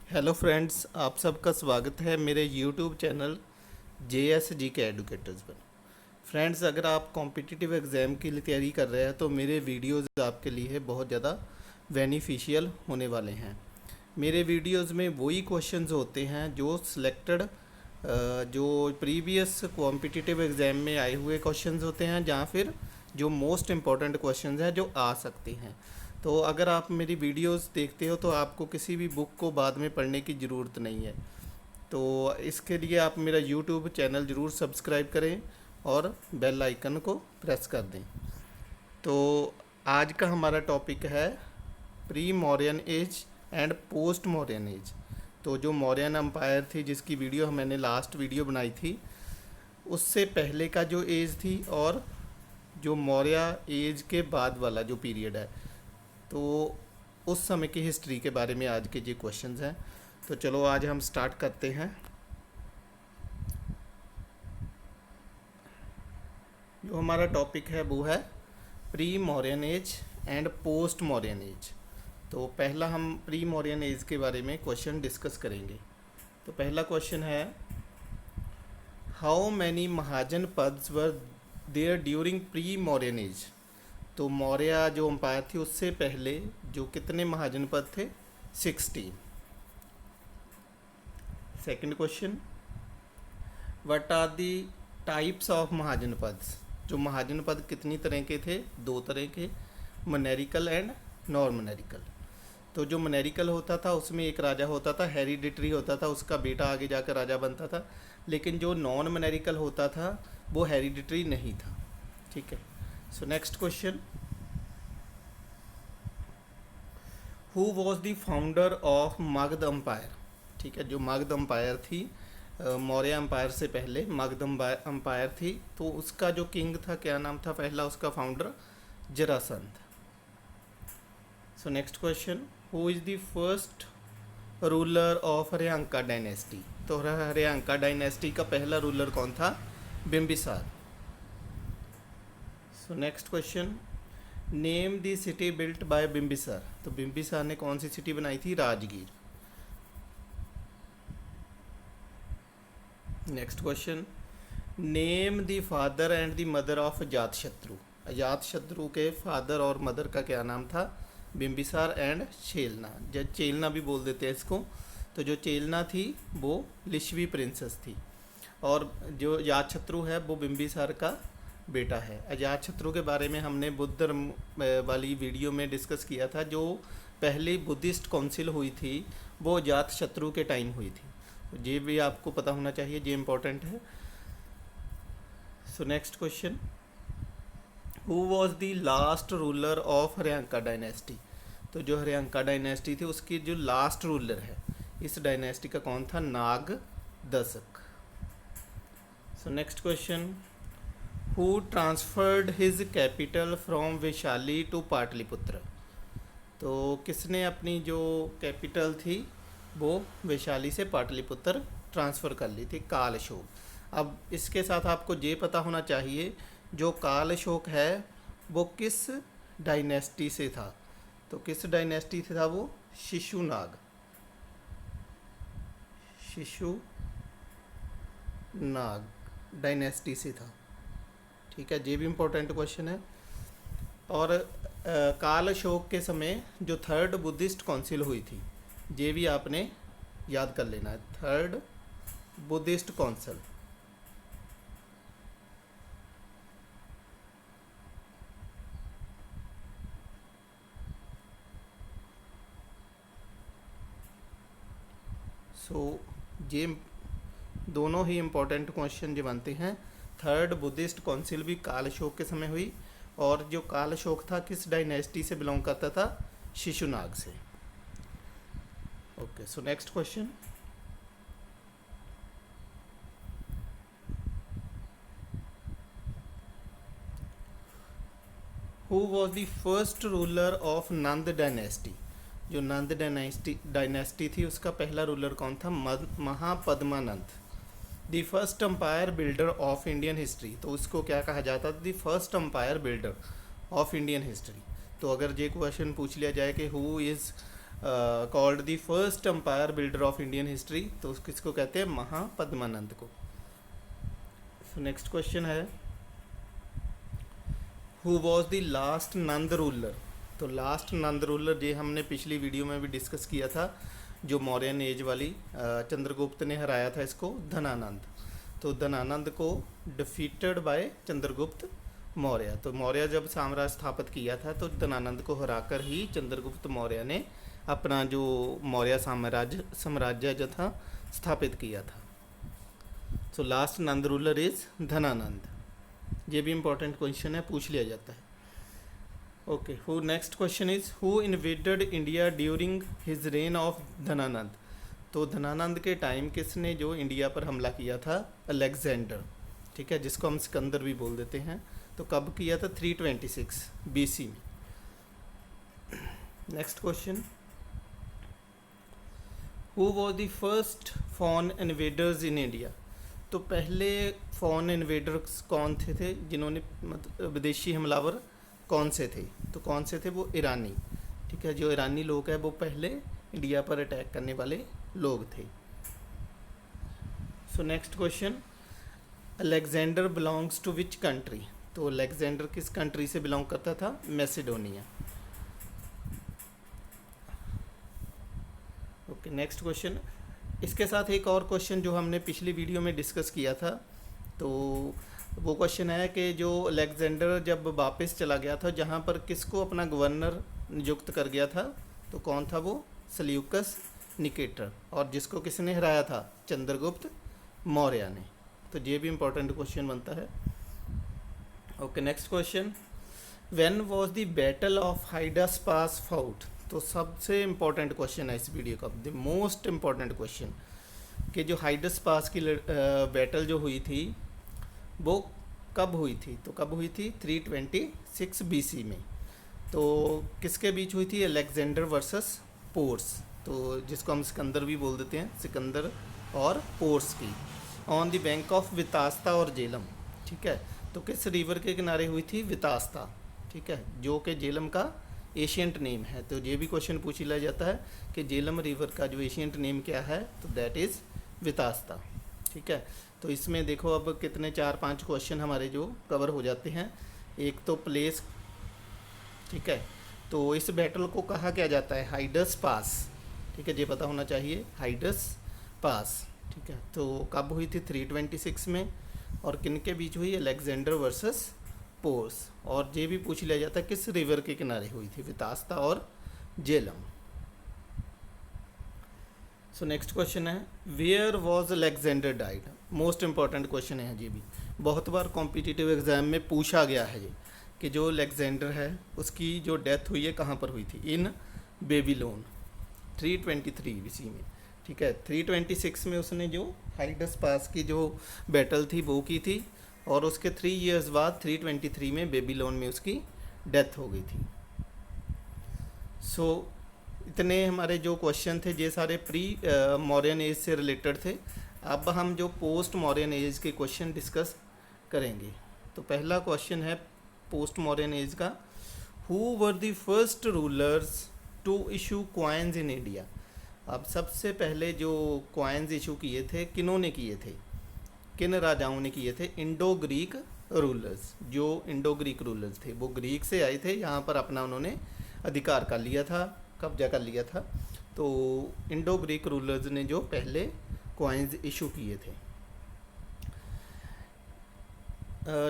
Hello friends, आप सबका स्वागत है मेरे यूट्यूब चैनल JSGK एडुकेटर्स पर। फ्रेंड्स, अगर आप कॉम्पिटिटिव एग्ज़ाम के लिए तैयारी कर रहे हैं तो मेरे वीडियोस आपके लिए बहुत ज़्यादा बेनिफिशियल होने वाले हैं। मेरे वीडियोस में वही क्वेश्चंस होते हैं जो सिलेक्टेड जो प्रीवियस कॉम्पिटिटिव एग्ज़ाम में आए हुए क्वेश्चंस होते हैं, या फिर जो मोस्ट इम्पॉर्टेंट क्वेश्चंस हैं जो आ सकते हैं। तो अगर आप मेरी वीडियोस देखते हो तो आपको किसी भी बुक को बाद में पढ़ने की ज़रूरत नहीं है। तो इसके लिए आप मेरा यूट्यूब चैनल ज़रूर सब्सक्राइब करें और बेल आइकन को प्रेस कर दें। तो आज का हमारा टॉपिक है pre Mauryan age and post Mauryan age. तो जो मौर्यन अम्पायर थी, जिसकी वीडियो मैंने लास्ट वीडियो बनाई थी, उससे पहले का जो एज थी और जो मौर्य एज के बाद वाला जो पीरियड है, तो उस समय की हिस्ट्री के बारे में आज के ये क्वेश्चंस हैं। तो चलो आज हम स्टार्ट करते हैं। जो हमारा टॉपिक है वो है pre Mauryan age and post Mauryan age. तो पहला हम प्री मौर्यन एज के बारे में क्वेश्चन डिस्कस करेंगे। तो पहला क्वेश्चन है, how many Mahajanapadas were there during pre Mauryan age. तो मौर्य जो अम्पायर थी उससे पहले जो कितने महाजनपद थे? 16। Second question, what are the types of mahajanapadas. जो महाजनपद कितनी तरह के थे? 2 तरह के, मनेरिकल एंड नॉन मनेरिकल। तो जो मनेरिकल होता था उसमें एक राजा होता था, हेरिडिटरी होता था, उसका बेटा आगे जाकर राजा बनता था। लेकिन जो नॉन मनेरिकल होता था वो हेरिडिटरी नहीं था। ठीक है। So next question, who was the founder of Magadha empire. ठीक है, जो मगध अम्पायर थी, मौर्य अम्पायर से पहले मगध अम्पायर थी, तो उसका जो किंग था, क्या नाम था पहला उसका founder? Jarasandha. So next question, who is the first ruler of Haryanka dynasty. तो हर्यंका डायनेस्टी का पहला रूलर कौन था? Bimbisara. So next question, name the city built by Bimbisara. तो बिम्बिसार ने कौन सी सिटी बनाई थी? Rajgir. Next question, name the father and the mother of Ajatashatru. Ajatashatru के फादर और मदर का क्या नाम था? बिम्बिसार एंड चेलना। जब चेलना भी बोल देते हैं इसको। तो जो चेलना थी वो लिच्छवी प्रिंसेस थी, और जो अजातशत्रु है वो बिम्बिसार का बेटा है। अजातशत्रु के बारे में हमने बुद्ध धर्म वाली वीडियो में डिस्कस किया था। जो पहली बुद्धिस्ट काउंसिल हुई थी वो अजातशत्रु के टाइम हुई थी। ये भी आपको पता होना चाहिए, ये इम्पोर्टेंट है। So next question, who was the last ruler of Haryanka dynasty. तो जो हर्यंका डायनेस्टी थी उसकी जो लास्ट रूलर है इस डायनेस्टी का कौन था? Naga Dashaka. So next question, who transferred his capital from Vaishali to Pataliputra. तो किसने अपनी जो कैपिटल थी वो वैशाली से पाटलिपुत्र ट्रांसफ़र कर ली थी? काल अशोक। अब इसके साथ आपको ये पता होना चाहिए जो काल अशोक है वो किस डायनेस्टी से था। तो किस डायनेस्टी से था वो? शिशुनाग। शिशुनाग डायनेस्टी से था। ठीक है, ये भी इम्पोर्टेंट क्वेश्चन है। और काल अशोक के समय जो थर्ड बुद्धिस्ट काउंसिल हुई थी, ये भी आपने याद कर लेना है। Third Buddhist council. सो ये दोनों ही इम्पोर्टेंट क्वेश्चन जो बनते हैं। थर्ड बुद्धिस्ट काउंसिल भी काल अशोक के समय हुई, और जो काल अशोक था किस डायनेस्टी से बिलोंग करता था? शिशुनाग से। Okay, so next question, who was the first ruler of Nanda dynasty. जो नंद डायनेस्टी थी उसका पहला रूलर कौन था? Mahapadmananda. The first empire builder of Indian history. तो उसको क्या कहा जाता था? The first empire builder of Indian history. तो अगर ये क्वेश्चन पूछ लिया जाए कि who is called the first empire builder of Indian history, तो किसको कहते हैं? महापद्मानंद को। सो नेक्स्ट क्वेश्चन है who was the last Nand ruler. तो लास्ट नंद रूलर ये हमने पिछली वीडियो में भी डिस्कस किया था, जो मौर्यन एज वाली चंद्रगुप्त ने हराया था इसको, धनानंद। तो धनानंद को डिफीटेड बाय चंद्रगुप्त मौर्य। तो मौर्य जब साम्राज्य स्थापित किया था तो धनानंद को हराकर ही चंद्रगुप्त मौर्य ने अपना जो मौर्य साम्राज्य जो था स्थापित किया था। So last Nand ruler is Dhanananda. ये भी इंपॉर्टेंट क्वेश्चन है, पूछ लिया जाता है। Okay, who next question is who invaded India during his rain of Dhanananda. तो धनानंद के टाइम किसने जो इंडिया पर हमला किया था? अलेक्जेंडर, ठीक है, जिसको हम सिकंदर भी बोल देते हैं। तो कब किया था? 326 BC में। Next question, who was the first foreign invaders in India. तो पहले फॉरेन इन्वेडर्स कौन थे जिन्होंने मतलब विदेशी हमलावर कौन से थे? तो कौन से थे? वो ईरानी, ठीक है, जो ईरानी लोग हैं वो पहले इंडिया पर अटैक करने वाले लोग थे। So next question, Alexander belongs to which country. तो अलेक्जेंडर किस कंट्री से बिलोंग करता था? मैसेडोनिया। ओके, नेक्स्ट क्वेश्चन, इसके साथ एक और क्वेश्चन जो हमने पिछली वीडियो में डिस्कस किया था, तो वो क्वेश्चन है कि जो अलेक्जेंडर जब वापस चला गया था, जहाँ पर किसको अपना गवर्नर नियुक्त कर गया था, तो कौन था वो? Seleucus Nicator. और जिसको किसने हराया था? चंद्रगुप्त मौर्य ने। तो ये भी इंपॉर्टेंट क्वेश्चन बनता है। Okay, next question, when was the battle of Hydaspes fought. तो सबसे इम्पोर्टेंट क्वेश्चन है इस वीडियो का, द मोस्ट इम्पॉर्टेंट क्वेश्चन, कि जो हाइडस पास की बैटल जो हुई थी वो कब हुई थी? तो कब हुई थी? 326 BC में। तो किसके बीच हुई थी? अलेक्जेंडर वर्सेस पोर्स, तो जिसको हम सिकंदर भी बोल देते हैं, सिकंदर और पोर्स की, on the bank of Vitasta और जेलम, ठीक है। तो किस रिवर के किनारे हुई थी? वितास्ता, ठीक है, जो कि जेलम का एशियंट नेम है। तो ये भी क्वेश्चन पूछ लिया जाता है कि जेलम रिवर का जो एशियंट नेम क्या है, तो दैट इज़ वितास्ता, ठीक है। तो इसमें देखो अब कितने 4-5 क्वेश्चन हमारे जो कवर हो जाते हैं। एक तो प्लेस, ठीक है, तो इस बैटल को कहा क्या जाता है? हाइडस पास, ठीक है, ये पता होना चाहिए, हाइडस पास, ठीक है। तो कब हुई थी? 326 में। और किन के बीच हुई? Alexander versus pores. और ये भी पूछ लिया जाता है किस रिवर के किनारे हुई थी? वितास्ता और जेलम। सो नेक्स्ट क्वेश्चन है where was Alexander died. Most important question है, ये भी बहुत बार कॉम्पिटिटिव एग्जाम में पूछा गया है ये, कि जो अलेक्जेंडर है उसकी जो डेथ हुई है कहाँ पर हुई थी? इन बेबीलोन, 323 BC में, ठीक है। 326 में उसने जो हाइडस पास की जो बैटल थी वो की थी, और उसके 3 इयर्स बाद 323 में बेबीलोन में उसकी डेथ हो गई थी। सो इतने हमारे जो क्वेश्चन थे ये सारे प्री मौर्यन एज से रिलेटेड थे। अब हम जो पोस्ट मौर्यन एज के क्वेश्चन डिस्कस करेंगे। तो पहला क्वेश्चन है पोस्ट मौर्यन एज का, who were the first rulers to issue coins in India. अब सबसे पहले जो कॉइन्स इशू किए थे किन्होंने किए थे? किन राजाओं ने किए थे? Indo Greek rulers. जो इंडो ग्रीक रूलर्स थे वो ग्रीक से आए थे, यहाँ पर अपना उन्होंने अधिकार कर लिया था, कब्जा कर लिया था। तो इंडो ग्रीक रूलर्स ने जो पहले कॉइन्स इशू किए थे।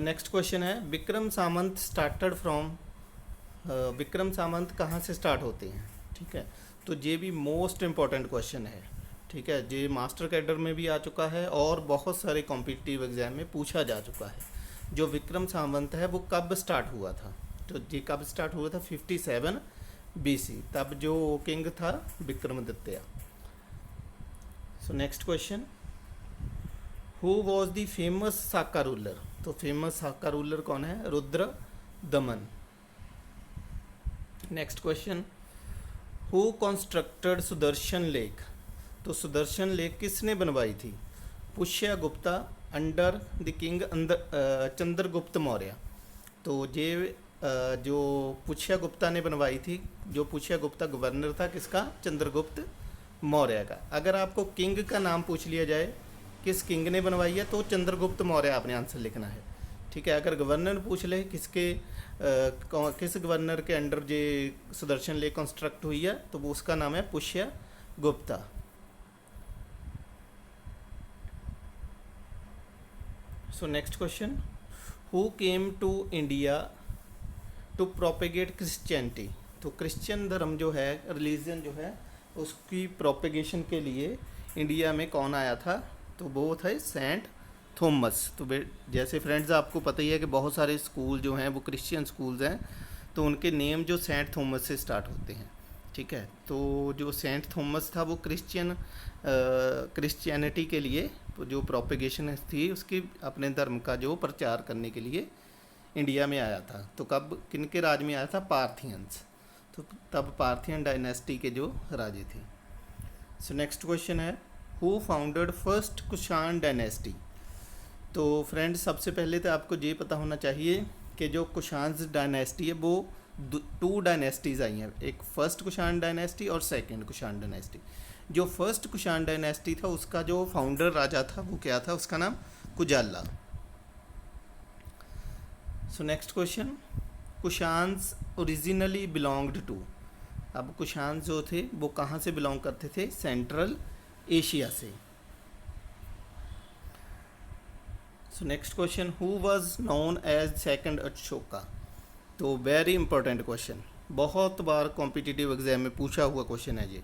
नेक्स्ट क्वेश्चन है विक्रम सामंत स्टार्टेड फ्रॉम। विक्रम सामंत कहाँ से स्टार्ट होते हैं? ठीक है, तो ये भी मोस्ट इम्पॉर्टेंट क्वेश्चन है, ठीक है। ये मास्टर कैडर में भी आ चुका है और बहुत सारे कॉम्पिटिटिव एग्जाम में पूछा जा चुका है। जो विक्रम सामंत है वो कब स्टार्ट हुआ था? तो ये कब स्टार्ट हुआ था? 57 BC, तब जो किंग था Vikramaditya. So next question, who was the famous Saka ruler. तो फेमस साका रूलर कौन है? Rudradaman. Next question, who constructed Sudarshan lake. तो सुदर्शन लेक किसने बनवाई थी? Pushya Gupta under the king Chandragupta Maurya. तो ये जो पुष्य गुप्ता ने बनवाई थी, जो पुष्य गुप्ता गवर्नर था किसका, चंद्रगुप्त मौर्य का। अगर आपको किंग का नाम पूछ लिया जाए किस किंग ने बनवाई है तो चंद्रगुप्त मौर्य आपने आंसर लिखना है, ठीक है। अगर गवर्नर पूछ ले किस गवर्नर के अंडर जे सुदर्शन लेक कंस्ट्रक्ट हुई है तो वो उसका नाम है Pushya Gupta. So next question, who came to India to propagate Christianity. तो क्रिश्चियन धर्म जो है, रिलीजन जो है, उसकी प्रोपेगेशन के लिए इंडिया में कौन आया था, तो वो थे सेंट थॉमस। तो जैसे फ्रेंड्स आपको पता ही है कि बहुत सारे स्कूल जो हैं वो क्रिश्चियन स्कूल्स हैं, तो उनके नेम जो सेंट थॉमस से स्टार्ट होते हैं, ठीक है। तो जो सेंट थॉमस था वो क्रिश्चियनिटी के लिए जो प्रोपेगेशन थी उसकी, अपने धर्म का जो प्रचार करने के लिए इंडिया में आया था। तो कब, किनके राज में आया था, पार्थियंस। तो तब पार्थियन डायनेस्टी के जो राजे थे। सो नेक्स्ट क्वेश्चन है, who founded first Kushan dynasty. तो फ्रेंड्स सबसे पहले तो आपको ये पता होना चाहिए कि जो कुषाण डायनेस्टी है वो 2 डायनेस्टीज़ आई हैं, एक फर्स्ट कुषाण डायनेस्टी और सेकंड कुषाण डायनेस्टी। जो फर्स्ट कुषाण डायनेस्टी था उसका जो फाउंडर राजा था वो क्या था, उसका नाम Kujula. So next question, Kushans originally belonged to. अब कुषाण जो थे वो कहाँ से बिलोंग करते थे, सेंट्रल एशिया से। So next question, who was known as second Ashoka. तो वेरी इंपॉर्टेंट क्वेश्चन, बहुत बार कॉम्पिटिटिव एग्जाम में पूछा हुआ क्वेश्चन है ये।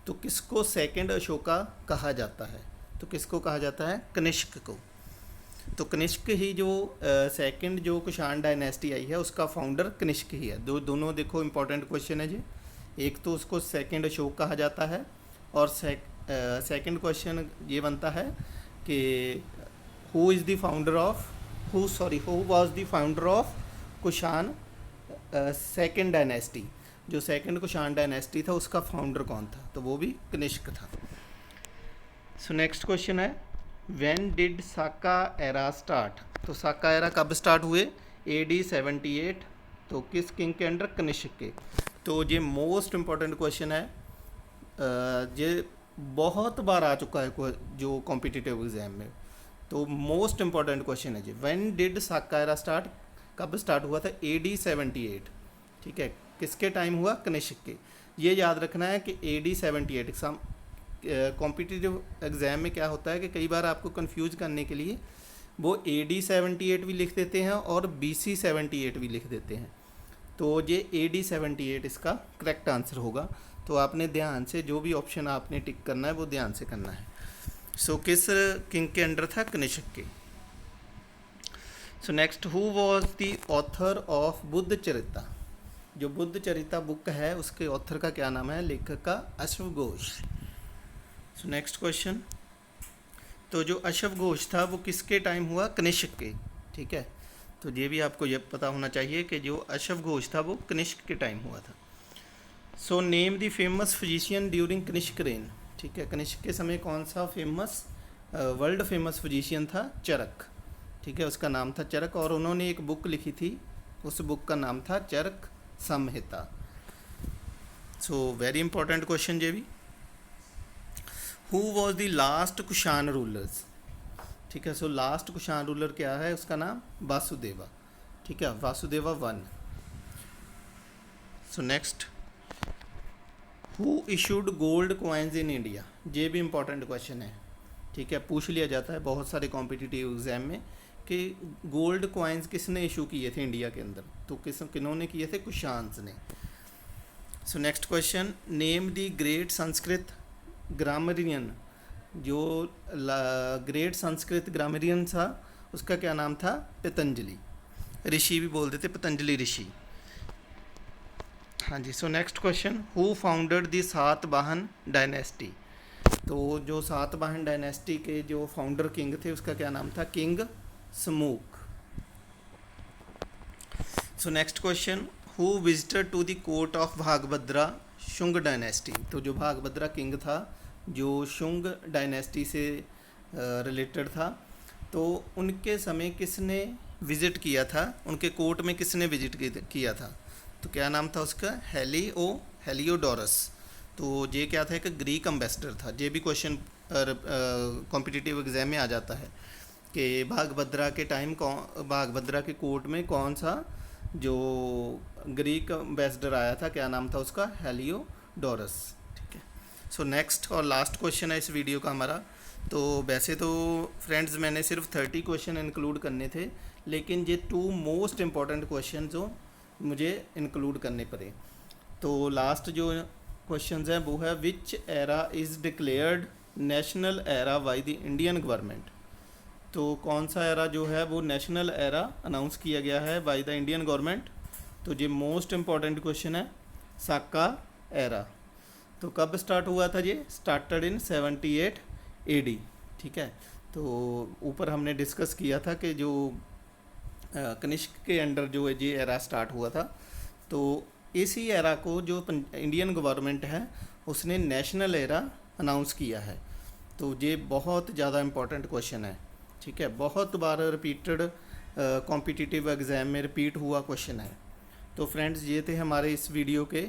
तो किसको सेकंड अशोका कहा जाता है, तो किसको कहा जाता है, कनिष्क को। तो कनिष्क ही जो सेकंड जो कुषाण डायनेस्टी आई है उसका फाउंडर कनिष्क ही है। दोनों देखो इंपॉर्टेंट क्वेश्चन है जी। एक तो उसको सेकंड अशोक कहा जाता है और सेकंड क्वेश्चन ये बनता है कि who was the founder of Kushan second dynasty. जो सेकंड कुषाण डायनेस्टी था उसका फाउंडर कौन था, तो वो भी कनिष्क था। सो नेक्स्ट क्वेश्चन है, when did Saka era start. तो साका एरा कब स्टार्ट हुए, AD 78। तो किस किंग के अंडर, कनिष्क के। तो ये मोस्ट इम्पॉर्टेंट क्वेश्चन है, ये बहुत बार आ चुका है जो कॉम्पिटिटिव एग्जाम में। तो मोस्ट इम्पॉर्टेंट क्वेश्चन है जी, when did Saka era start, कब स्टार्ट हुआ था, AD 78, ठीक है। किसके टाइम हुआ, कनिष्क के। ये याद रखना है कि AD 78 कॉम्पिटिटिव एग्ज़ाम में क्या होता है कि कई बार आपको कंफ्यूज करने के लिए वो AD 78 भी लिख देते हैं और BC 78 भी लिख देते हैं। तो ये AD 78 इसका करेक्ट आंसर होगा। तो आपने ध्यान से जो भी ऑप्शन आपने टिक करना है वो ध्यान से करना है। सो किस किंग के अंडर था, कनिष्क के। So next, who was the author of Buddhacharita. जो बुद्ध चरिता बुक है उसके ऑथर का क्या नाम है, लेखक का अश्व घोष। सो नेक्स्ट क्वेश्चन, तो जो अश्व घोष था वो किसके टाइम हुआ, कनिष्क के, ठीक है। तो ये भी आपको ये पता होना चाहिए कि जो अश्व घोष था वो कनिष्क के टाइम हुआ था। So name the famous physician during Kanishka reign, ठीक है। कनिष्क के समय कौन सा फेमस वर्ल्ड फेमस फिजिशियन था, चरक, ठीक है। उसका नाम था चरक और उन्होंने एक बुक लिखी थी, उस बुक का नाम था चरक संहिता। सो वेरी इंपॉर्टेंट क्वेश्चन ये भी। Who was the last Kushan rulers, ठीक है। सो लास्ट कुषाण रूलर क्या है, उसका नाम वासुदेवा, ठीक है, वासुदेवा 1। सो next, who issued gold coins in India. ये भी इंपॉर्टेंट क्वेश्चन है, ठीक है। पूछ लिया जाता है बहुत सारे कॉम्पिटिटिव एग्जाम में कि गोल्ड कॉइन्स किसने इशू किए थे इंडिया के अंदर, तो किन्होंने किए थे, कुषाण्स ने। So next question, name the great Sanskrit grammarian. जो ग्रेट संस्कृत ग्रामरियन था उसका क्या नाम था, पतंजलि। ऋषि भी बोल देते, पतंजलि ऋषि, हाँ जी। So next question, who founded the Satavahana dynasty. तो जो सातवाहन डायनेस्टी के जो फाउंडर किंग थे उसका क्या नाम था, king Simuka. So next question, who visited to the court of Bhagabhadra Shunga dynasty. तो जो भागभद्रा किंग था जो शुंग डायनेस्टी से रिलेटेड था, तो उनके समय किसने विज़िट किया था, उनके कोर्ट में किसने विज़िट किया था? तो क्या नाम था उसका? हेलियोडोरस। तो ये क्या था? एक ग्रीक एम्बेसडर था। ये भी क्वेश्चन कॉम्पिटिटिव एग्जाम में आ जाता है कि बागभद्रा के कोर्ट में कौन सा जो ग्रीक एम्बेसडर आया था, क्या नाम था उसका? हेलियोडोरस। ठीक है। सो नेक्स्ट और लास्ट क्वेश्चन है इस वीडियो का हमारा। तो वैसे तो फ्रेंड्स मैंने सिर्फ 30 क्वेश्चन इंक्लूड करने थे, लेकिन ये 2 मोस्ट इम्पॉर्टेंट क्वेश्चन जो मुझे इंक्लूड करने पड़े। तो लास्ट जो क्वेश्चंस हैं वो है, विच era is declared national era by the Indian government? तो कौन सा एरा जो है वो नेशनल एरा अनाउंस किया गया है बाय द इंडियन गवर्नमेंट? तो ये मोस्ट इम्पॉर्टेंट क्वेश्चन है, साका एरा। तो कब स्टार्ट हुआ था? ये स्टार्टेड इन 78 AD। ठीक है। तो ऊपर हमने डिस्कस किया था कि जो कनिष्क के अंडर जो है ये एरा स्टार्ट हुआ था। तो इसी एरा को जो इंडियन गवर्नमेंट है उसने नेशनल एरा अनाउंस किया है। तो ये बहुत ज़्यादा इम्पोर्टेंट क्वेश्चन है। ठीक है, बहुत बार रिपीटेड कॉम्पिटिटिव एग्ज़ाम में रिपीट हुआ क्वेश्चन है। तो फ्रेंड्स ये थे हमारे इस वीडियो के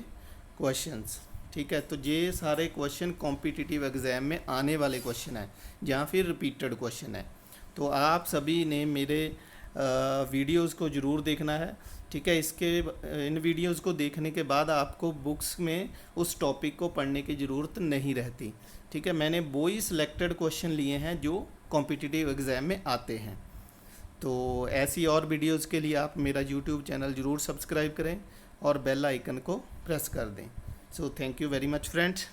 क्वेश्चंस। ठीक है, तो ये सारे क्वेश्चन कॉम्पिटिटिव एग्ज़ाम में आने वाले क्वेश्चन हैं या फिर रिपीटेड क्वेश्चन है। तो आप सभी ने मेरे वीडियोस को ज़रूर देखना है। ठीक है, इन वीडियोस को देखने के बाद आपको बुक्स में उस टॉपिक को पढ़ने की ज़रूरत नहीं रहती। ठीक है, मैंने वो ही सिलेक्टेड क्वेश्चन लिए हैं जो कॉम्पिटिटिव एग्ज़ाम में आते हैं। तो ऐसी और वीडियोस के लिए आप मेरा यूट्यूब चैनल ज़रूर सब्सक्राइब करें और बेल आइकन को प्रेस कर दें। So thank you very much friends.